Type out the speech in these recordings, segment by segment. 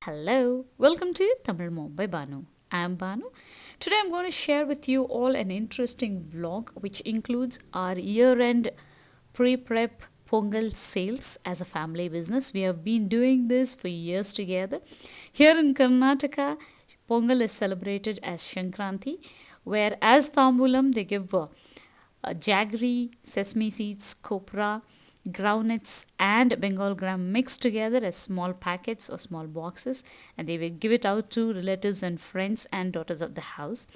Hello, welcome to Tamil Mom by Bhanu. I am Bhanu. Today I'm going to share with you all an interesting vlog which includes our year-end pre-prep Pongal sales as a family business. We have been doing this for years together. Here in Karnataka, Pongal is celebrated as Shankranti, where as Tambulam they give jaggery, sesame seeds, copra, groundnuts, and Bengal gram mixed together as small packets or small boxes, and they will give it out to relatives and friends and daughters of the house.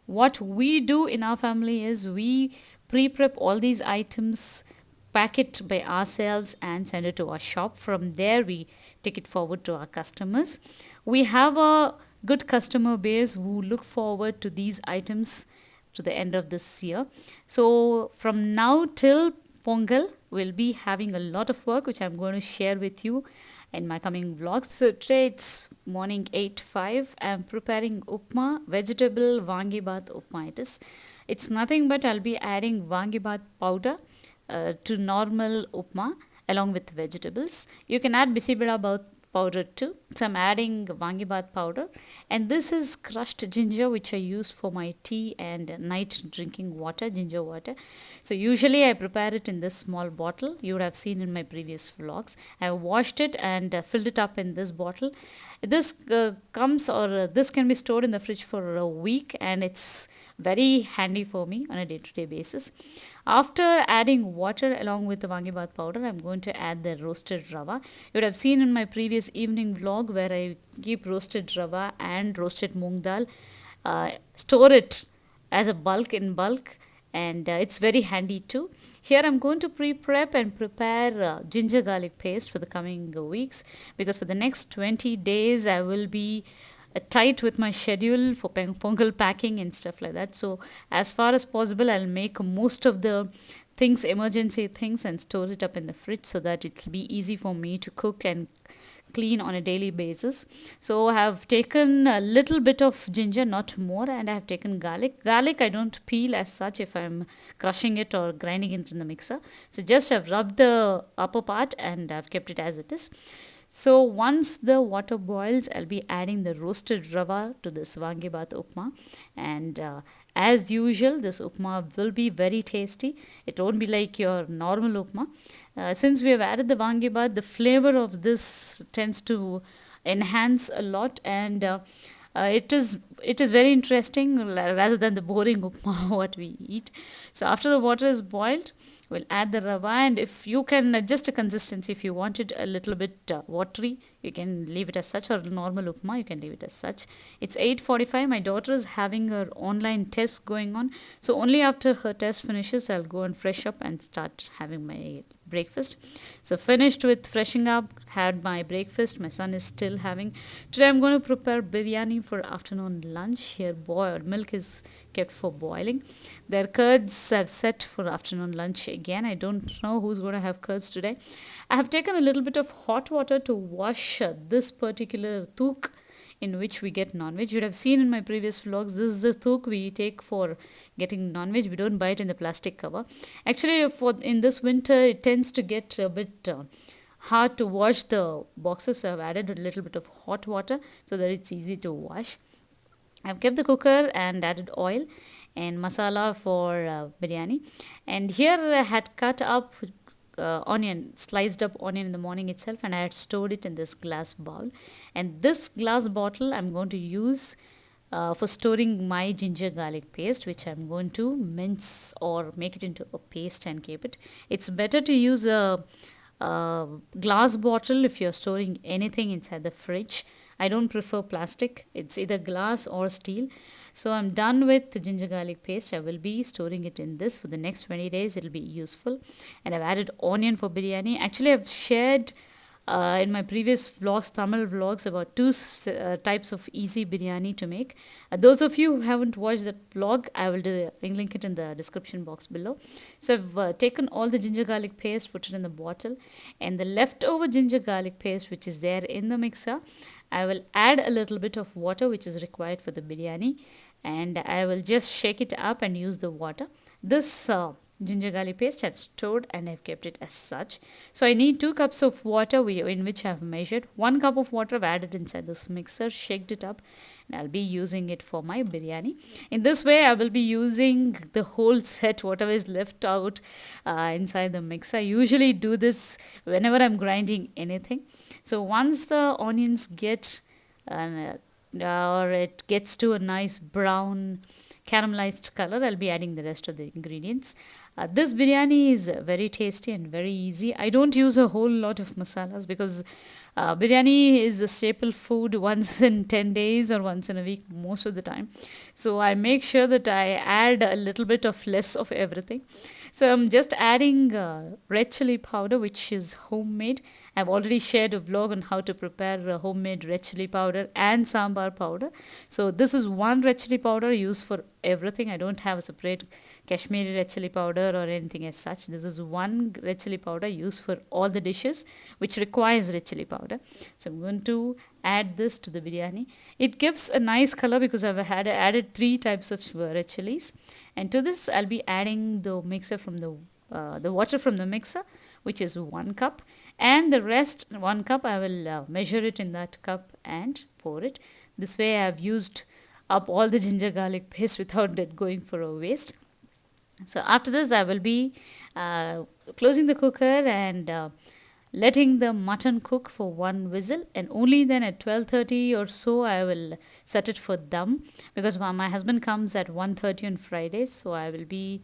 What we do in our family is we pre prep all these items, pack it by ourselves, and send it to our shop. From there, we take it forward to our customers. We have a good customer base who look forward to these items to the end of this year. So, from now till Pongal, we'll be having a lot of work which I'm going to share with you in my coming vlogs. So, today it's morning 8:05. I'm preparing upma, vegetable vangi bath upma. It's nothing but I'll be adding vangi bath powder to normal upma along with vegetables. You can add bisibida bath powder too. So I'm adding vangi bath powder, and this is crushed ginger which I use for my tea and night drinking water, ginger water. So usually I prepare it in this small bottle. You would have seen in my previous vlogs. I washed it and filled it up in this bottle. This this can be stored in the fridge for a week, and it's very handy for me on a day-to-day basis. After adding water along with the vangi bath powder, I'm going to add the roasted rava. You would have seen in my previous evening vlog where I keep roasted rava and roasted moong dal, store it as a bulk, and it's very handy too. Here I'm going to pre-prep and prepare ginger garlic paste for the coming weeks, because for the next 20 days I will be tight with my schedule for pongal packing and stuff like that. So as far as possible, I'll make most of the things, emergency things, and store it up in the fridge so that it'll be easy for me to cook and clean on a daily basis. So I have taken a little bit of ginger, not more, and I have taken garlic. Garlic I don't peel as such if I'm crushing it or grinding it in the mixer. So just I've rubbed the upper part and I've kept it as it is. So once the water boils, I'll be adding the roasted rava to this vangi bath upma, and as usual, this upma will be very tasty. It won't be like your normal upma. Since we have added the vangi bath, the flavor of this tends to enhance a lot, and it is very interesting rather than the boring upma what we eat. So after the water is boiled, we'll add the rava, and if you can adjust the consistency, if you want it a little bit watery, you can leave it as such, or normal upma you can leave it as such. It's 8:45. My daughter is having her online test going on, so only after her test finishes I'll go and fresh up and start having my breakfast. So finished with freshing up, had my breakfast. My son is still having. Today I'm going to prepare biryani for afternoon lunch. Here boiled milk is kept for boiling. Their curds I've set for afternoon lunch again. I don't know who's going to have curds today. I have taken a little bit of hot water to wash this particular took in which we get non-veg. You would have seen in my previous vlogs, this is the took we take for getting non-veg. We don't buy it in the plastic cover. Actually, for in this winter, it tends to get a bit hard to wash the boxes, so I've added a little bit of hot water so that it's easy to wash. I've kept the cooker and added oil and masala for biryani. And here I had cut up onion, sliced up onion in the morning itself, and I had stored it in this glass bowl. And this glass bottle I'm going to use for storing my ginger garlic paste, which I'm going to mince or make it into a paste and keep it. It's better to use a glass bottle if you're storing anything inside the fridge. I don't prefer plastic, it's either glass or steel. So I'm done with the ginger garlic paste. I will be storing it in this for the next 20 days. It'll be useful. And I've added onion for biryani. Actually, I've shared in my previous vlogs, Tamil vlogs, about two types of easy biryani to make. Those of you who haven't watched that vlog, I will link it in the description box below. So I've taken all the ginger garlic paste, put it in the bottle, and the leftover ginger garlic paste, which is there in the mixer, I will add a little bit of water, which is required for the biryani, and I will just shake it up and use the water. This ginger garlic paste I've stored and I've kept it as such. So I need 2 cups of water in which I've measured. 1 cup of water I've added inside this mixer, shaked it up, and I'll be using it for my biryani. In this way, I will be using the whole set, whatever is left out inside the mixer. I usually do this whenever I'm grinding anything. So once the onions get uh, or it gets to a nice brown caramelized color, I'll be adding the rest of the ingredients. This biryani is very tasty and very easy. I don't use a whole lot of masalas because biryani is a staple food once in 10 days or once in a week most of the time. So I make sure that I add a little bit of less of everything. So I'm just adding red chili powder, which is homemade. I've already shared a vlog on how to prepare homemade red chili powder and sambar powder. So this is one red chili powder used for everything. I don't have a separate Kashmiri red chili powder or anything as such. This is one red chili powder used for all the dishes which requires red chili powder. So I'm going to add this to the biryani. It gives a nice color because I've added 3 types of red chilies. And to this I'll be adding the mixer from the water from the mixer, which is 1 cup, and the rest 1 cup I will measure it in that cup and pour it. This way I've used up all the ginger garlic paste without it going for a waste. So after this I will be closing the cooker and letting the mutton cook for 1 whistle, and only then at 12:30 or so I will set it for dum, because my husband comes at 1:30 on Fridays, so I will be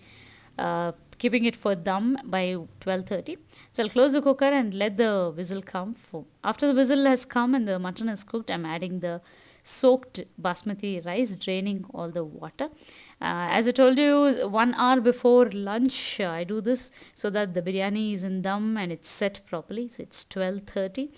keeping it for dum by 12:30. So I'll close the cooker and let the whistle come. After the whistle has come and the mutton is cooked, I'm adding the soaked basmati rice, draining all the water. As I told you, 1 hour before lunch, I do this so that the biryani is in dum and it's set properly. So it's 12:30.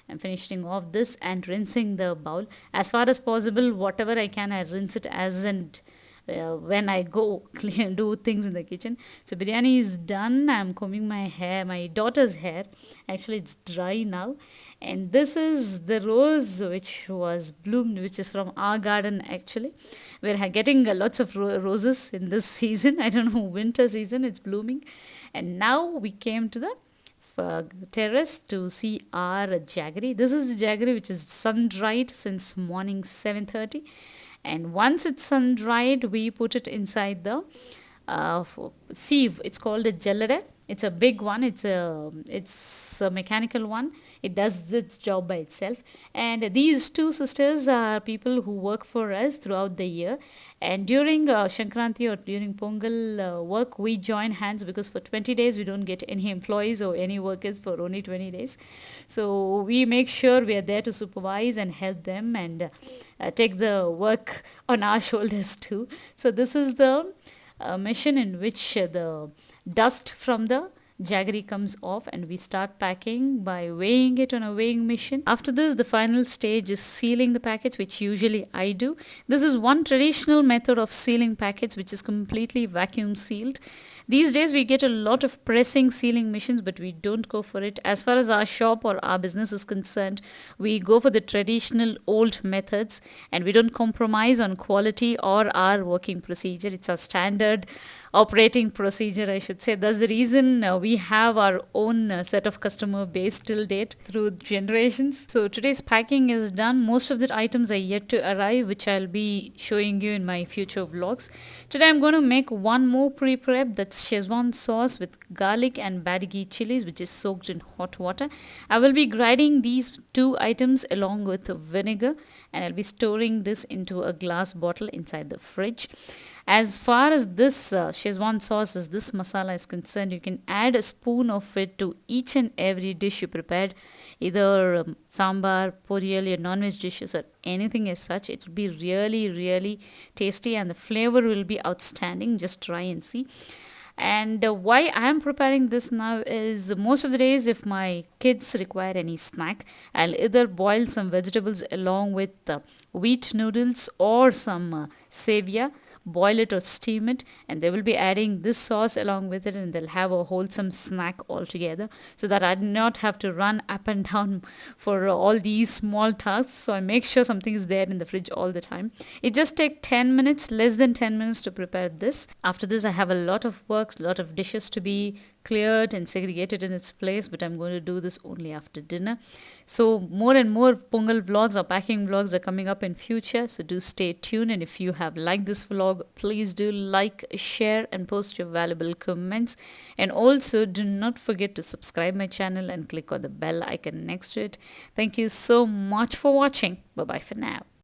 I'm finishing off this and rinsing the bowl. As far as possible, whatever I can, I rinse it as and when I go clean, do things in the kitchen. So biryani is done. I'm combing my hair, my daughter's hair. Actually, it's dry now. And this is the rose which was bloomed, which is from our garden actually. We're getting lots of roses in this season. I don't know, winter season, it's blooming. And now we came to the terrace to see our jaggery. This is the jaggery which is sun dried since morning 7:30, and once it's sun dried we put it inside the sieve. It's called a jallada. It's a big one. It's a mechanical one. It does its job by itself. And these two sisters are people who work for us throughout the year. And during Shankranti or during Pongal work, we join hands because for 20 days we don't get any employees or any workers for only 20 days. So we make sure we are there to supervise and help them and take the work on our shoulders too. So this is the machine in which the dust from the jaggery comes off, and we start packing by weighing it on a weighing machine. After this, the final stage is sealing the packets, which usually I do. This is one traditional method of sealing packets, which is completely vacuum sealed. These days we get a lot of pressing sealing machines, but we don't go for it. As far as our shop or our business is concerned, we go for the traditional old methods, and we don't compromise on quality or our working procedure. It's our standard operating procedure, I should say. That's the reason we have our own set of customer base till date through generations. So today's packing is done. Most of the items are yet to arrive, which I'll be showing you in my future vlogs. Today I'm going to make one more pre-prep, that's Szechuan sauce with garlic and badigi chilies, which is soaked in hot water. I will be grinding these 2 items along with vinegar, and I'll be storing this into a glass bottle inside the fridge. As far as this Szechuan sauce, as this masala is concerned, you can add a spoon of it to each and every dish you prepared, either sambar, poriyal, your non-veg dishes or anything as such. It will be really, really tasty and the flavor will be outstanding. Just try and see. And why I am preparing this now is most of the days if my kids require any snack, I'll either boil some vegetables along with wheat noodles or some sevia. boil it or steam it, and they will be adding this sauce along with it, and they'll have a wholesome snack altogether, so that I do not have to run up and down for all these small tasks. So I make sure something is there in the fridge all the time. It just takes 10 minutes, less than 10 minutes to prepare this. After this, I have a lot of work, a lot of dishes to be cleared and segregated in its place, but I'm going to do this only after dinner. So more and more Pongal vlogs or packing vlogs are coming up in future, so do stay tuned. And if you have liked this vlog, please do like, share, and post your valuable comments. And also do not forget to subscribe my channel and click on the bell icon next to it. Thank you so much for watching. Bye bye for now.